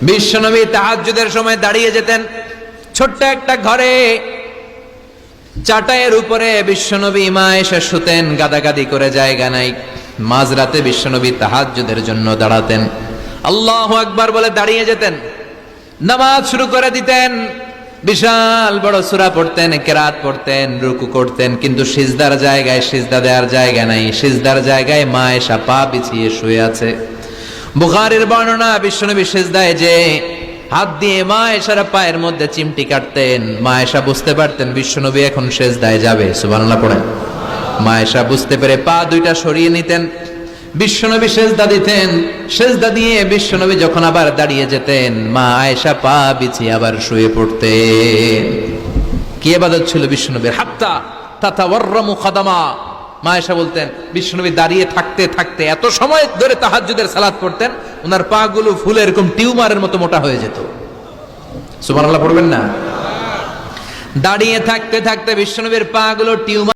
বিশ্বনবী তাহাজ্জুদের সময় দাঁড়িয়ে যেতেন। ছোট্ট একটা ঘরে চাটাইয়ের উপরে বিশ্বনবী মা এসে শুতেন, গাদাগাদি করে জায়গা নাই। মাঝরাতে বিশ্বনবী তাহাজ্জুদের জন্য দাঁড়াতেন, আল্লাহু আকবার বলে দাঁড়িয়ে যেতেন, নামাজ শুরু করে দিতেন। বিশাল বড় সূরা পড়তেন, কেরাত পড়তেন, রুকু করতেন, কিন্তু সিজদার জায়গায় সিজদা দেওয়ার জায়গা নাই। সিজদার জায়গায় মা এসা পা বিছিয়ে শুয়ে আছে। বুখারীর বর্ণনা, বিশ্বনবী সিজদায় যে হাত দিয়ে মা এসার পায়ের মধ্যে চিমটি কাটতেন, মা এসা বুঝতে পারতেন বিশ্বনবী এখন সিজদায় যাবে। সুবহানাল্লাহ পড়েন। মা এসা বুঝতে পেরে পা দুইটা সরিয়ে নিতেন, বিশ্বনবী সিজদা দিতেন। সিজদা দিয়ে বিশ্বনবী যখন আবার দাঁড়িয়ে যেতেন, মা আয়েশা পা বিছিয়ে আবার শুয়ে পড়তেন। কি ইবাদত ছিল বিশ্বনবীর! হাত্তা তাতাওয়াররামু খাদামা। মা আয়েশা বলতেন বিশ্বনবী দাঁড়িয়ে থাকতে থাকতে এত সময় ধরে তাহাজ্জুদের সালাত পড়তেন, ওনার পা গুলো ফুলে এরকম টিউমারের মতো মোটা হয়ে যেত। সুবহানাল্লাহ পড়বেন না? দাঁড়িয়ে থাকতে থাকতে বিশ্বনবীর পা গুলো টিউমার